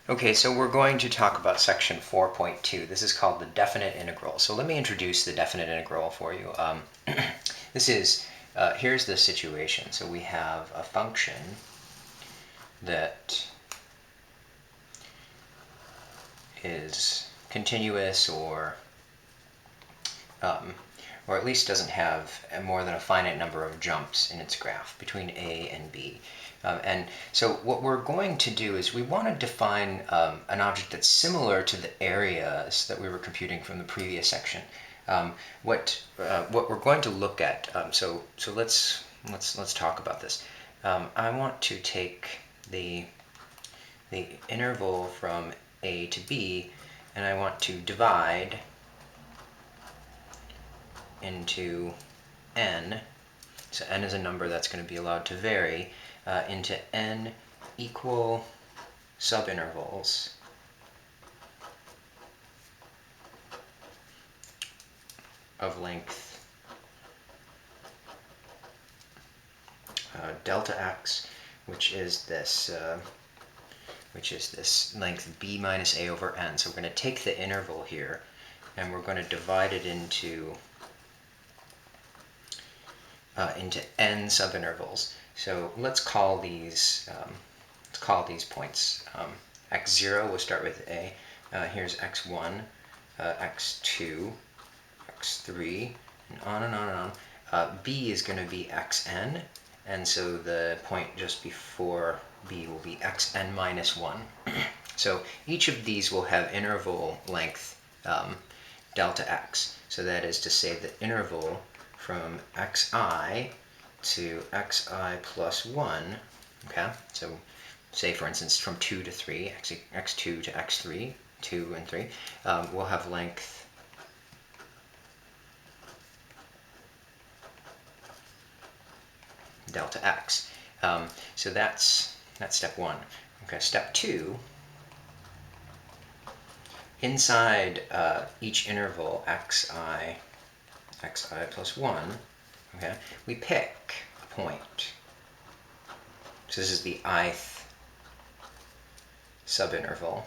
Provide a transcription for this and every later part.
Okay, so we're going to talk about section 4.2. This is called the definite integral. So let me introduce the definite integral for you. Here's the situation. So we have a function that is continuous or at least doesn't have more than a finite number of jumps in its graph between A and B. And so what we're going to do is we want to define an object that's similar to the areas that we were computing from the previous section. What we're going to look at, so let's talk about this. I want to take the interval from A to B, and I want to divide into n, so n is a number that's going to be allowed to vary, into n equal subintervals of length delta x, which is this length b minus a over n. So we're going to take the interval here and we're going to divide it into n subintervals. So let's call these points x0. We'll start with a. Here's x1, x2, x3, and on and on and on. B is going to be xn, and so the point just before b will be xn minus 1. So each of these will have interval length delta x. So that is to say the interval from xi to xi plus 1, okay? So say, for instance, from 2 to 3, x2 to x3, 2 and 3, will have length delta x. So that's step 1. Okay, step 2, inside each interval xi plus 1, okay, we pick a point. So this is the ith subinterval.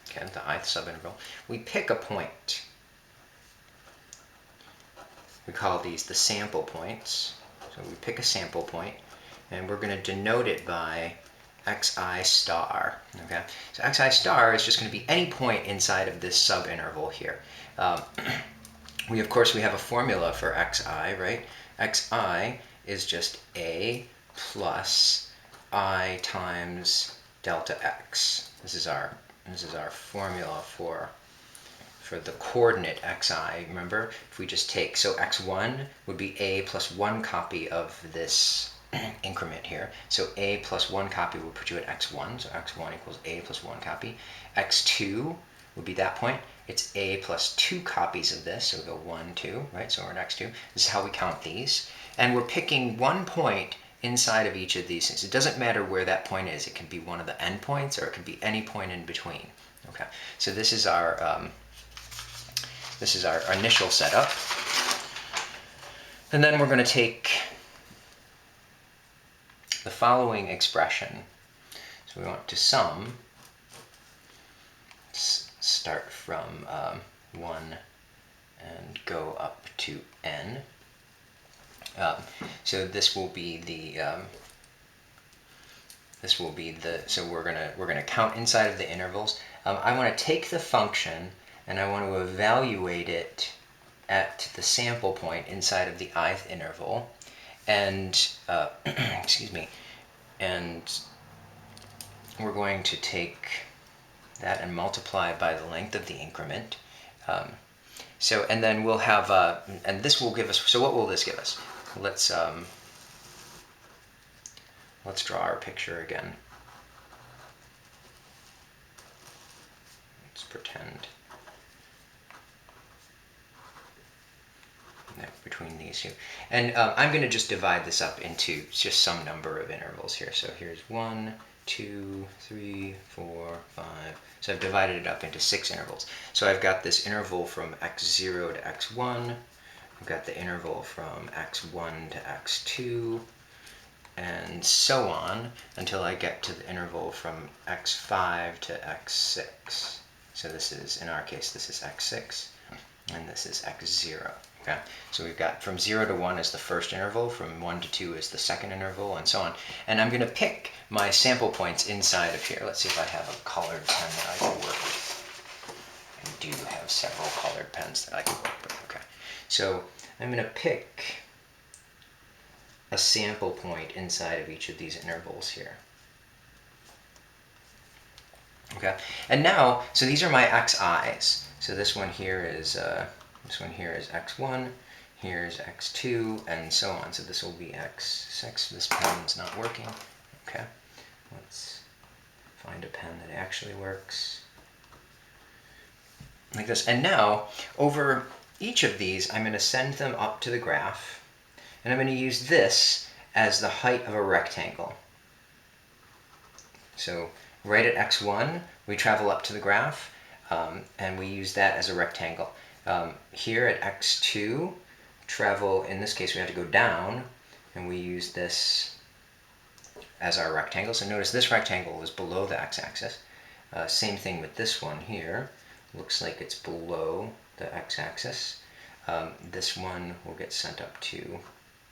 Okay, the ith subinterval. We pick a point. We call these the sample points. So we pick a sample point, and we're going to denote it by xi star. Okay, so xi star is just going to be any point inside of this subinterval here. We have a formula for xi, right? Xi is just a plus I times delta x. This is our formula for the coordinate xi. Remember, if we just take, so x1 would be a plus 1 copy of this increment here. So a plus 1 copy will put you at x1, so x1 equals a plus 1 copy. x2 would be that point. It's a plus 2 copies of this, so we go 1, 2, right? So we're at x2. This is how we count these. And we're picking one point inside of each of these things. It doesn't matter where that point is. It can be one of the endpoints, or it can be any point in between. Okay, so this is our initial setup. And then we're going to take the following expression. So we want to sum, start from 1 and go up to n. So this will be the so we're gonna count inside of the intervals. I want to take the function and I want to evaluate it at the sample point inside of the ith interval, and excuse me, and we're going to take that and multiply by the length of the increment. And then we'll have, and this will give us, so what will this give us? Let's draw our picture again. Let's pretend between these two. And I'm going to just divide this up into just some number of intervals here. So here's 1, 2, 3, 4, 5. So I've divided it up into 6 intervals. So I've got this interval from x0 to x1. I've got the interval from x1 to x2. and so on until I get to the interval from x5 to x6. So this is, in our case, this is x6, and this is x0. Okay, so we've got from 0 to 1 is the first interval, from 1 to 2 is the second interval, and so on. And I'm going to pick my sample points inside of here. Let's see if I have a colored pen that I can work with. I do have several colored pens that I can work with. Okay, so I'm going to pick a sample point inside of each of these intervals here. Okay, and now, so these are my xi's. So this one here is x1, here's x2, and so on. So this will be x6. This pen's not working. Okay, let's find a pen that actually works. Like this. And now, over each of these, I'm going to send them up to the graph, and I'm going to use this as the height of a rectangle. So right at x1, we travel up to the graph, and we use that as a rectangle. Here at x2, travel, in this case, we have to go down, and we use this as our rectangle. So notice this rectangle is below the x-axis. Same thing with this one here. Looks like it's below the x-axis. This one will get sent up to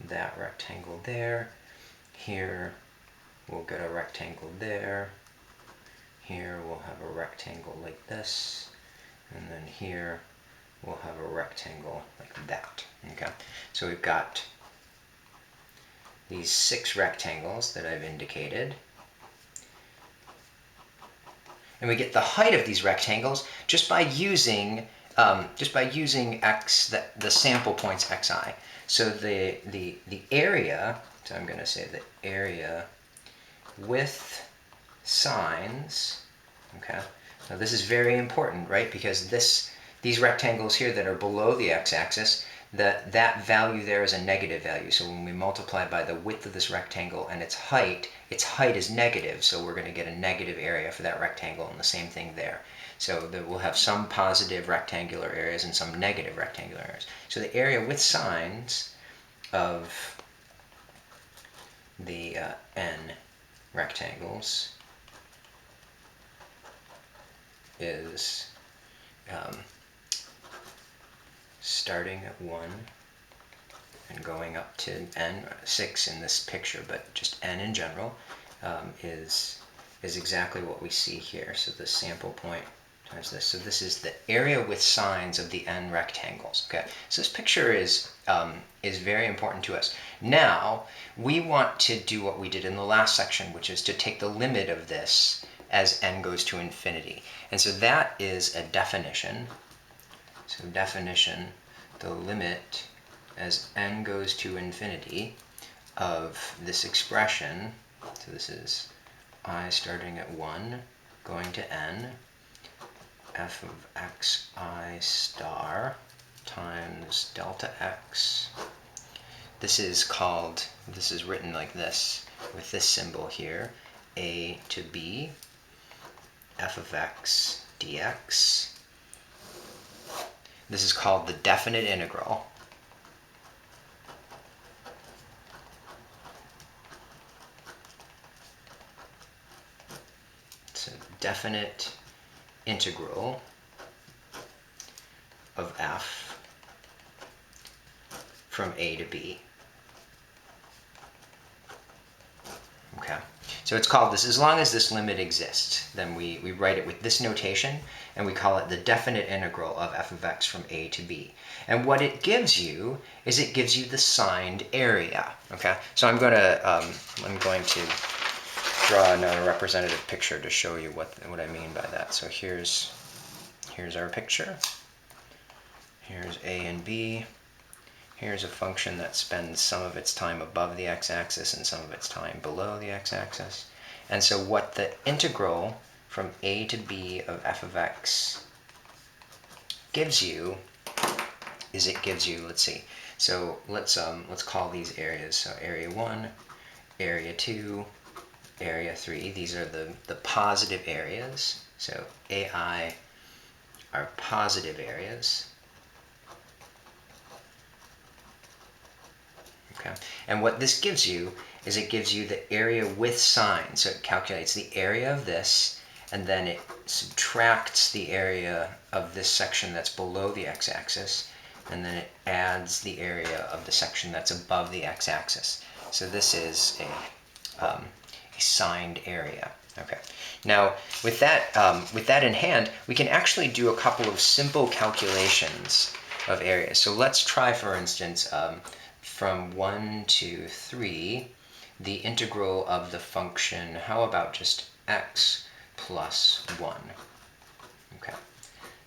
that rectangle there. Here we'll get a rectangle there. Here we'll have a rectangle like this. And then here we'll have a rectangle like that. Okay, so we've got these 6 rectangles that I've indicated. And we get the height of these rectangles just by using x, the sample points xi. So the area, so I'm going to say the area with signs. Okay, now this is very important, right? Because these rectangles here that are below the x-axis, that value there is a negative value. So when we multiply by the width of this rectangle and its height is negative, so we're going to get a negative area for that rectangle, and the same thing there. So that we'll have some positive rectangular areas and some negative rectangular areas. So the area with signs of the n rectangles is starting at 1 and going up to n, 6 in this picture, but just n in general, is exactly what we see here. So the sample point times this. So this is the area with signs of the n rectangles. Okay, so this picture is very important to us. Now we want to do what we did in the last section, which is to take the limit of this as n goes to infinity. And so that is a definition. So definition, the limit as n goes to infinity of this expression. So this is I starting at 1 going to n, f of xi star times delta x. This is written like this, with this symbol here, a to b, f of x dx. This is called the definite integral. It's a definite integral of f from a to b. Okay, so it's called this, as long as this limit exists, then we write it with this notation, and we call it the definite integral of f of x from a to b. And what it gives you is it gives you the signed area. Okay, so I'm going to draw another representative picture to show you what I mean by that. So here's our picture. Here's a and b. Here's a function that spends some of its time above the x-axis and some of its time below the x-axis. And so what the integral from a to b of f of x gives you is it gives you, let's see, so let's call these areas. So area 1, area 2, area 3. These are the positive areas. So AI are positive areas. Okay, and what this gives you is it gives you the area with sign. So it calculates the area of this, and then it subtracts the area of this section that's below the x-axis, and then it adds the area of the section that's above the x-axis. So this is a signed area. Okay. Now, with that in hand, we can actually do a couple of simple calculations of areas. So let's try, for instance, from 1 to 3, the integral of the function, how about just x plus 1? Okay.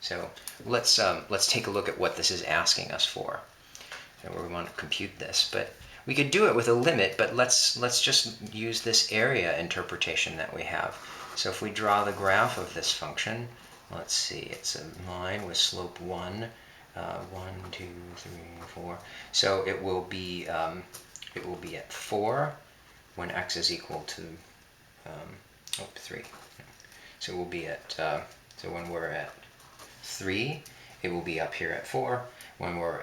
So let's take a look at what this is asking us for. And we want to compute this, but we could do it with a limit, but let's just use this area interpretation that we have. So if we draw the graph of this function, let's see, it's a line with slope 1, 1, 2, 3, 4. So it will be at 4 when x is equal to 3. So we'll be at so when we're at 3, it will be up here at 4. When we're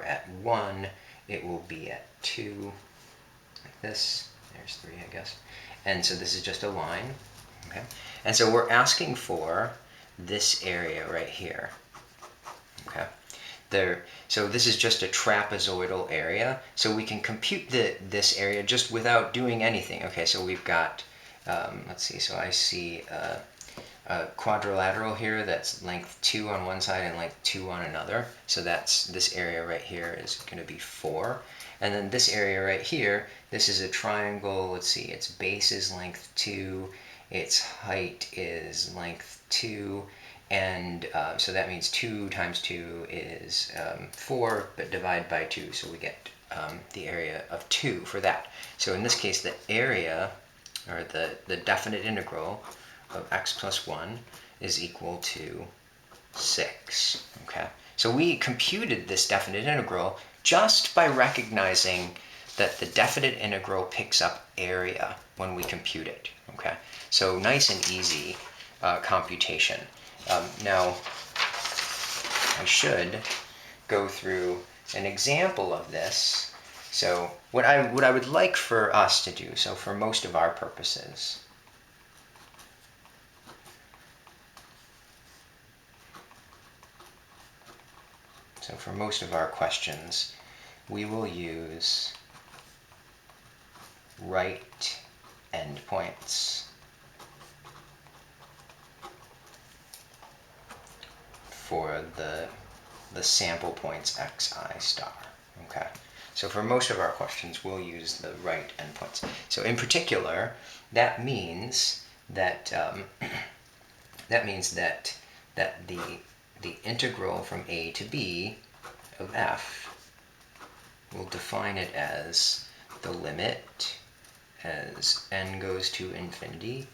at 1, it will be at 2, like this. There's 3, I guess. And so this is just a line. Okay. And so we're asking for this area right here. Okay. So this is just a trapezoidal area. So we can compute this area just without doing anything. Okay. So we've got, let's see. So I see a quadrilateral here that's length 2 on one side and length 2 on another. So that's this area right here is going to be 4. And then this area right here, this is a triangle. Let's see, its base is length 2, its height is length 2, and so that means 2 times 2 is 4, but divide by 2, so we get the area of 2 for that. So in this case, the area, or the definite integral of x plus 1 is equal to 6. Okay, so we computed this definite integral just by recognizing that the definite integral picks up area when we compute it. Okay, so nice and easy computation. Now, I should go through an example of this. So what I would like for us to do, so for most of our purposes, so for most of our questions, we will use right endpoints for the sample points xi star. Okay, so for most of our questions, we'll use the right endpoints. So in particular, that means that the integral from a to b of f, we'll define it as the limit as n goes to infinity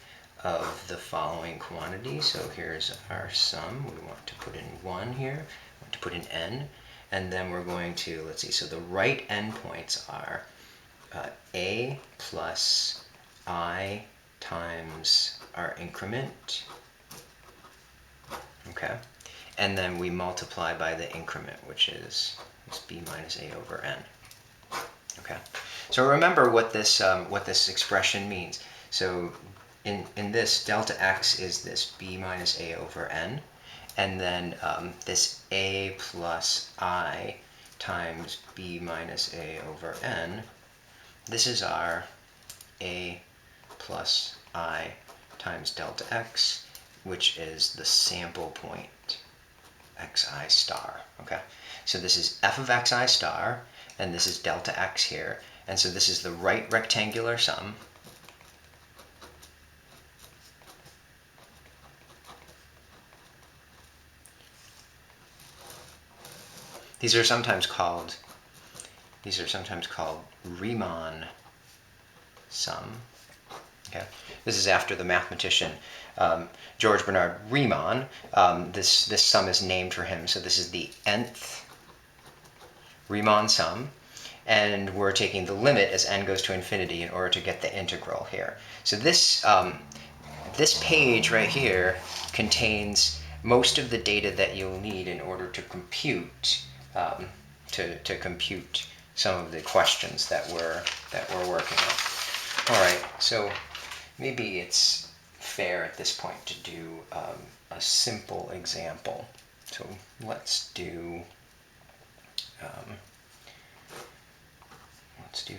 of the following quantity. So here's our sum. We want to put in 1 here. We want to put in n. And then we're going to, let's see, so the right endpoints are a plus I times our increment. Okay. And then we multiply by the increment, which is b minus a over n. Okay. So remember what this expression means. So in this, delta x is this b minus a over n, and then this a plus I times b minus a over n, this is our a plus I times delta x, which is the sample point xi star. Okay, so this is f of xi star, and this is delta x here, and so this is the right rectangular sum. These are sometimes called Riemann sum. Okay, this is after the mathematician George Bernard Riemann. This sum is named for him, so this is the nth Riemann sum, and we're taking the limit as n goes to infinity in order to get the integral here. So this page right here contains most of the data that you'll need in order to compute some of the questions that we're working on. All right, so maybe it's fair at this point to do a simple example. So let's do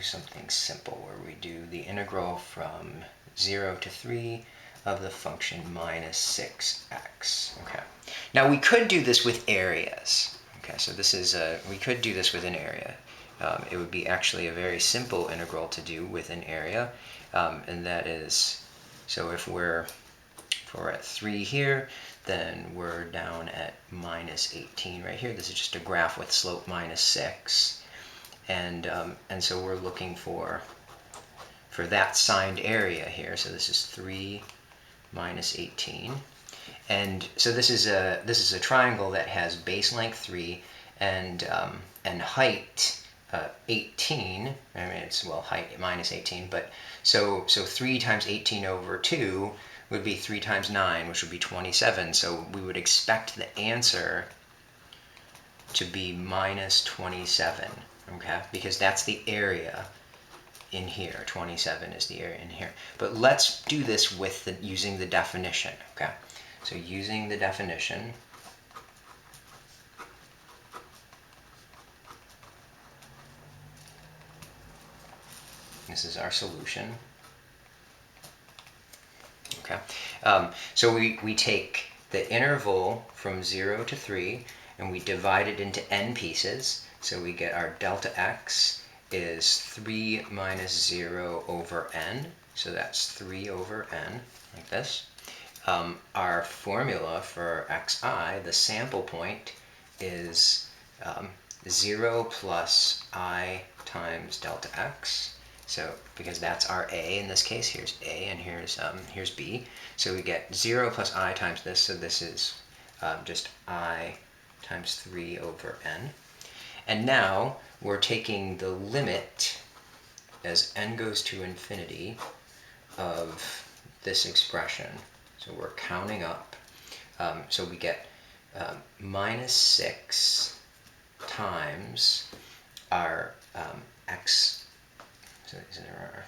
something simple where we do the integral from 0 to 3 of the function minus 6x. Okay. Now we could do this with areas. Okay, so this is we could do this with an area. It would be actually a very simple integral to do with an area, and that is, so if we're at 3 here, then we're down at minus 18 right here. This is just a graph with slope minus 6, and so we're looking for that signed area here. So this is 3 minus 18, and so this is a triangle that has base length 3 and height 18. I mean, it's, well, height minus 18, but so 3 times 18 over 2 would be 3 times 9, which would be 27. So we would expect the answer to be minus 27, okay? Because that's the area in here. 27 is the area in here. But let's do this with using the definition, okay? So using the definition, this is our solution. Okay, so we take the interval from 0 to 3 and we divide it into n pieces. So we get our delta x is 3 minus 0 over n. So that's 3 over n, like this. Our formula for xi, the sample point, is 0 plus I times delta x. So because that's our a in this case, here's a and here's b. So we get 0 plus I times this, so this is just I times 3 over n. And now we're taking the limit as n goes to infinity of this expression. So we're counting up. So we get minus 6 times our x. So these are our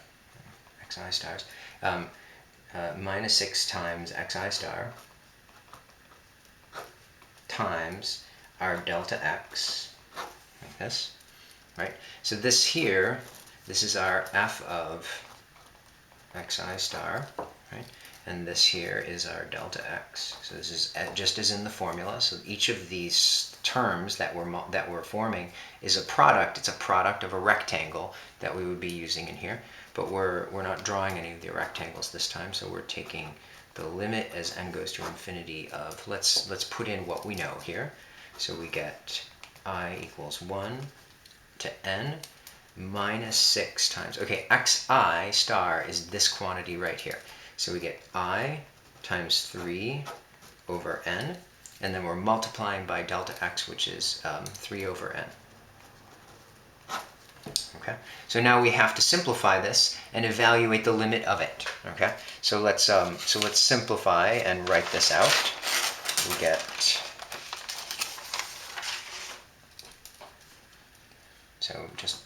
xi stars. Minus 6 times xi star times our delta x, like this, right? So this here, this is our f of xi star, right? And this here is our delta x. So this is just as in the formula. So each of these terms that we're forming is a product. It's a product of a rectangle that we would be using in here. But we're not drawing any of the rectangles this time. So we're taking the limit as n goes to infinity of, let's put in what we know here. So we get I equals 1 to n minus 6 times, okay, xi star is this quantity right here. So we get I times 3 over n, and then we're multiplying by delta x, which is 3 over n. Okay, so now we have to simplify this and evaluate the limit of it. Okay, so let's simplify and write this out. We get just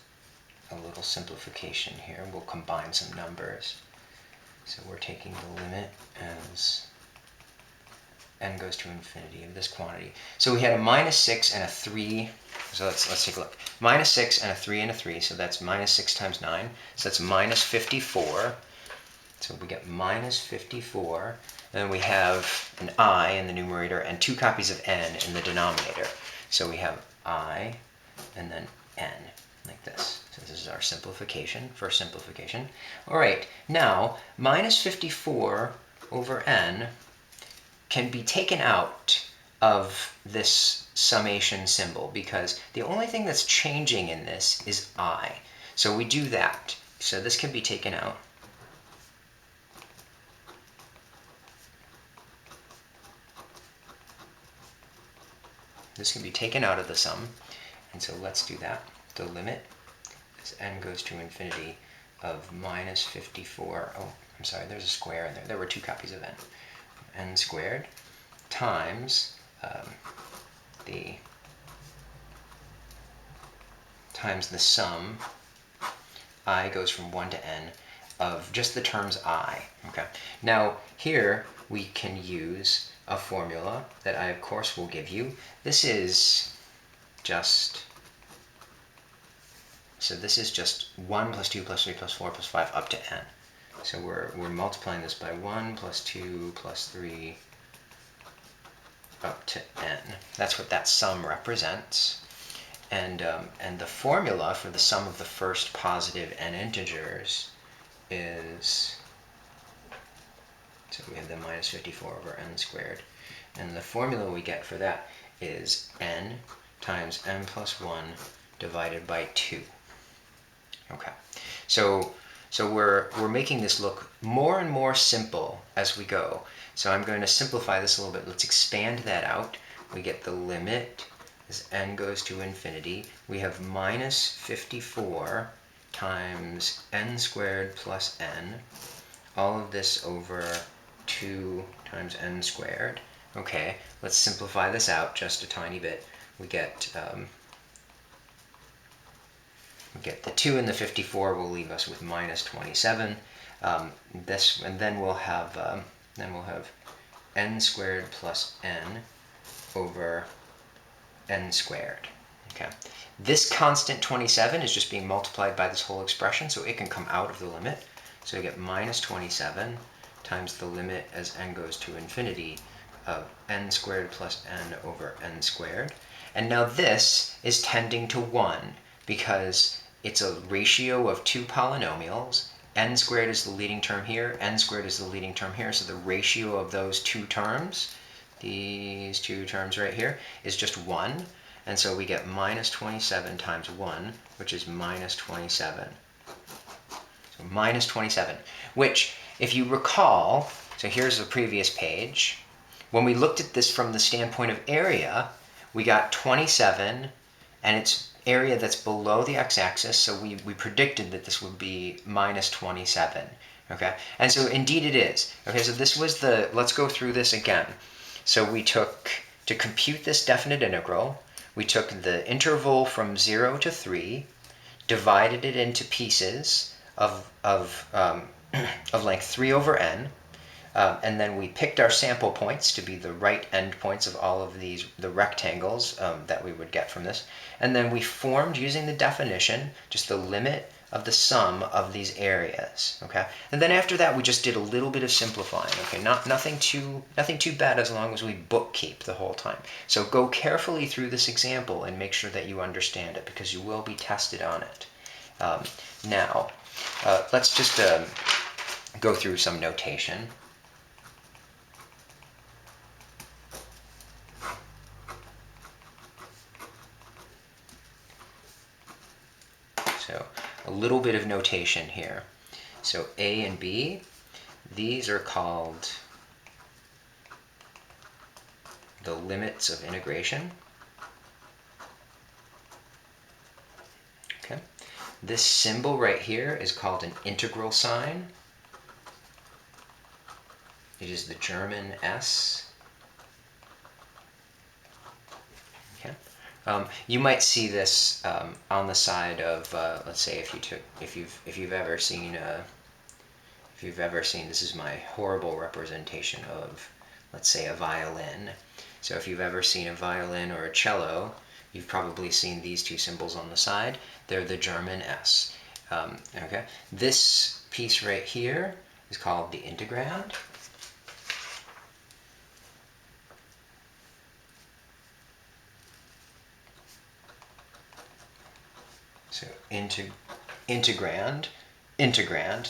a little simplification here. We'll combine some numbers. So we're taking the limit as n goes to infinity of this quantity. So we had a minus 6 and a 3. So let's take a look. Minus 6 and a 3 and a 3. So that's minus 6 times 9. So that's minus 54. So we get minus 54. And then we have an I in the numerator and 2 copies of n in the denominator. So we have I and then n, like this. So this is our simplification, first simplification. All right, now minus 54 over n can be taken out of this summation symbol because the only thing that's changing in this is I. So we do that. So this can be taken out. This can be taken out of the sum. And so let's do that. The limit as n goes to infinity of minus 54. Oh, I'm sorry, there's a square in there. There were 2 copies of n. N squared times times the sum, I goes from 1 to n, of just the terms I. Okay. Now here we can use a formula that I of course will give you. This is just 1 plus 2 plus 3 plus 4 plus 5 up to n. So we're multiplying this by 1 plus 2 plus 3 up to n. That's what that sum represents. And the formula for the sum of the first positive n integers is, so we have the minus 54 over n squared. And the formula we get for that is n times n plus 1 divided by 2. Okay, so we're making this look more and more simple as we go. So I'm going to simplify this a little bit. Let's expand that out. We get the limit as n goes to infinity. We have minus 54 times n squared plus n. All of this over 2 times n squared. Okay, let's simplify this out just a tiny bit. We get the 2 and the 54 will leave us with minus 27. This, and then we'll have n squared plus n over n squared. Okay. This constant 27 is just being multiplied by this whole expression, so it can come out of the limit. So we get minus 27 times the limit as n goes to infinity of n squared plus n over n squared. And now this is tending to 1 because it's a ratio of two polynomials. N squared is the leading term here, n squared is the leading term here, so the ratio of those two terms, these two terms right here, is just 1. And so we get minus 27 times 1, which is minus 27. So minus 27, which, if you recall, so here's the previous page. When we looked at this from the standpoint of area, we got 27, and it's area that's below the x-axis, so we predicted that this would be minus 27. Okay, and so indeed it is. Okay, so this was the, let's go through this again. So we took, to compute this definite integral, we took the interval from 0 to 3, divided it into pieces of length 3 over n, and then we picked our sample points to be the right endpoints of all of these, the rectangles that we would get from this. And then we formed, using the definition, just the limit of the sum of these areas. Okay, and then after that we just did a little bit of simplifying. Okay, nothing too bad as long as we bookkeep the whole time. So go carefully through this example and make sure that you understand it, because you will be tested on it. Now, let's just go through some notation. So a little bit of notation here. So A and B, these are called the limits of integration. Okay. This symbol right here is called an integral sign. It is the German S. Okay. You might see this on the side of, let's say, if you've ever seen this is my horrible representation of, let's say, a violin. So if you've ever seen a violin or a cello, you've probably seen these two symbols on the side. They're the German S. Okay. This piece right here is called the integrand. So integrand,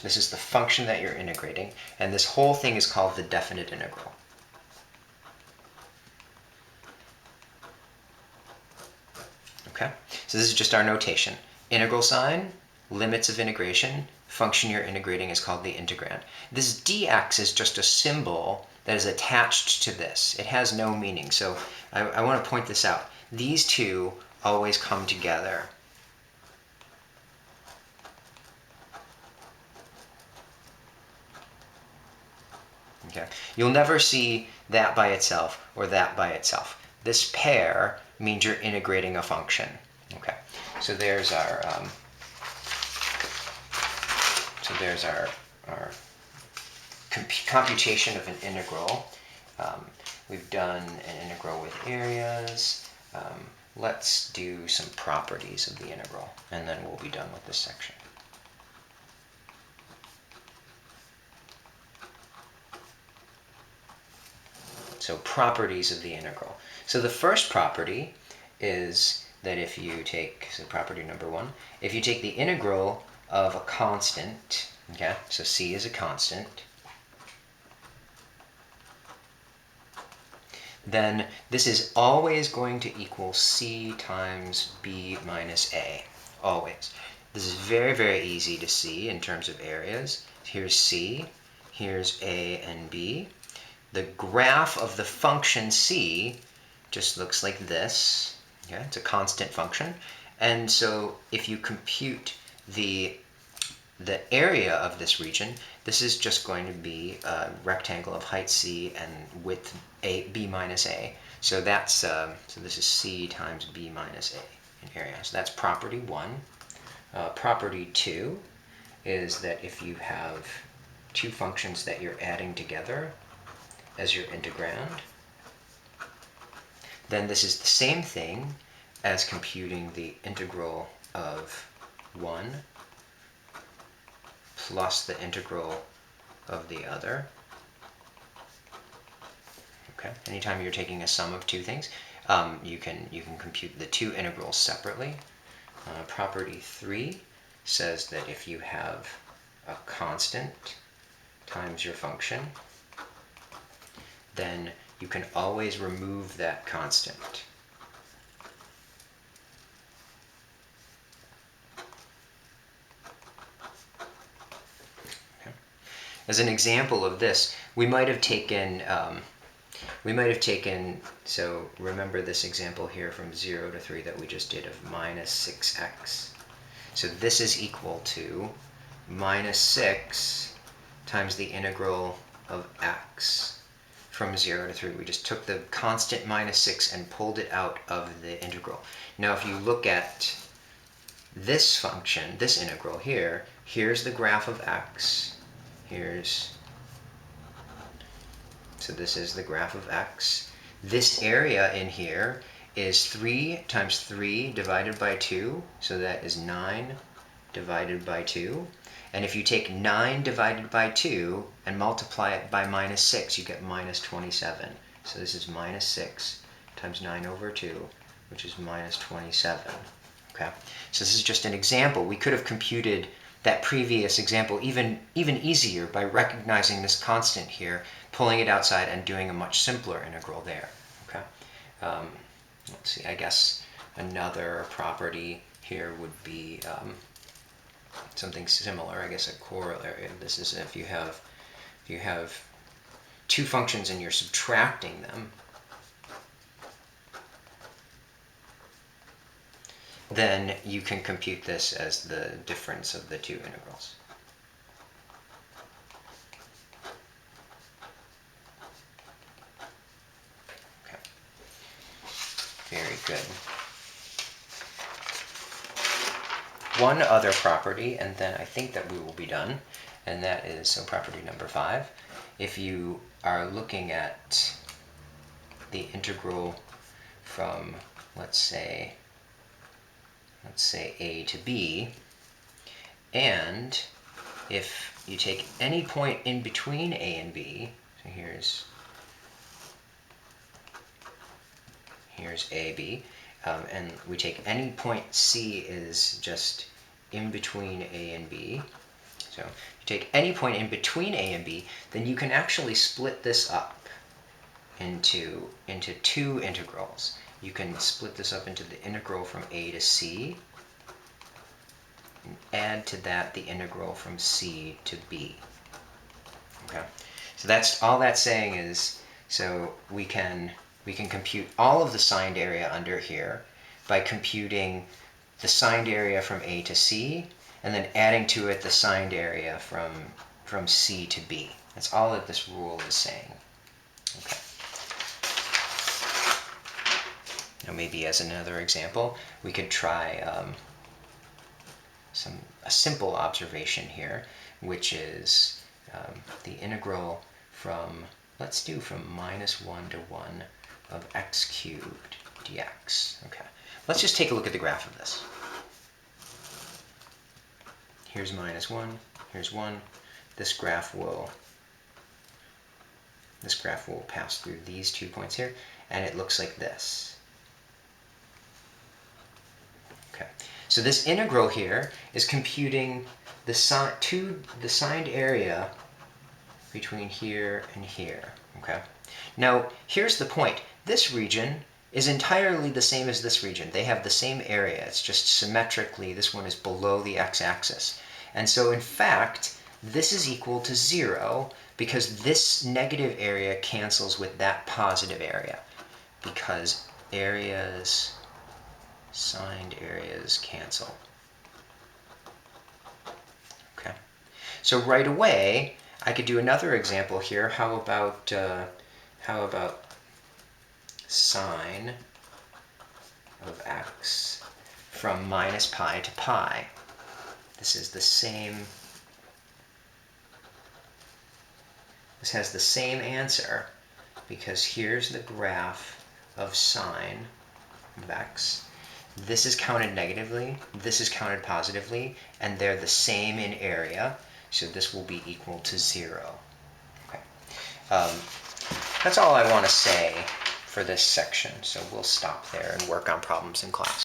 this is the function that you're integrating, and this whole thing is called the definite integral. Okay, so this is just our notation. Integral sign, limits of integration, function you're integrating is called the integrand. This dx is just a symbol that is attached to this. It has no meaning, so I want to point this out. These two always come together. Okay. You'll never see that by itself or that by itself. This pair means you're integrating a function. Okay. So there's our computation of an integral. We've done an integral with areas. Let's do some properties of the integral, and then we'll be done with this section. So properties of the integral. So the first property is that if you take, so property number one, if you take the integral of a constant, okay, so c is a constant, then this is always going to equal c times b minus a, always. This is very, very easy to see in terms of areas. Here's c, here's a and b. The graph of the function c just looks like this. Okay? It's a constant function. And so if you compute the area of this region, this is just going to be a rectangle of height c and width b minus a. So that's so this is c times b minus a in area. So that's property one. Property two is that if you have two functions that you're adding together as your integrand, then this is the same thing as computing the integral of 1 plus the integral of the other. Okay. Anytime you're taking a sum of two things, you can compute the two integrals separately. Property 3 says that if you have a constant times your function, then you can always remove that constant. Okay. As an example of this, we might have taken, so remember this example here from 0 to 3 that we just did of minus 6x. So this is equal to minus 6 times the integral of x from 0 to 3. We just took the constant minus 6 and pulled it out of the integral. Now if you look at this function, this integral here, here's the graph of x. So this is the graph of x. This area in here is 3 times 3 divided by 2, so that is 9 divided by 2. And if you take 9 divided by 2 and multiply it by minus 6, you get minus 27. So this is minus 6 times 9 over 2, which is minus 27. Okay? So this is just an example. We could have computed that previous example even easier by recognizing this constant here, pulling it outside, and doing a much simpler integral there. Okay? Let's see, I guess another property here would be something similar, I guess a corollary of this is if you have two functions and you're subtracting them, then you can compute this as the difference of the two integrals. Okay. Very good. One other property, and then I think that we will be done, and that is so property number 5. If you are looking at the integral from, let's say a to b, and if you take any point in between a and b, so here's a, b, and we take any point c is just in between a and b. So if you take any point in between a and b, then you can actually split this up into two integrals. You can split this up into the integral from a to c, and add to that the integral from c to b. Okay, so that's all that's saying is, so we can compute all of the signed area under here by computing the signed area from a to c, and then adding to it the signed area from c to b. That's all that this rule is saying. Okay. Now maybe as another example, we could try a simple observation here, which is the integral from, let's do from -1 to 1 of x cubed dx. Okay, let's just take a look at the graph of this. Here's -1, here's 1. This graph will pass through these 2 points here, and it looks like this. Okay, so this integral here is computing the signed area between here and here. Okay, now here's the point. This region is entirely the same as this region. They have the same area. It's just symmetrically, this one is below the x-axis. And so in fact, this is equal to 0 because this negative area cancels with that positive area, because signed areas cancel. Okay, so right away I could do another example here. How about sine of x from -pi to pi? This is the same. This has the same answer because here's the graph of sine of x. This is counted negatively, this is counted positively, and they're the same in area, so this will be equal to 0. Okay. That's all I want to say for this section, so we'll stop there and work on problems in class.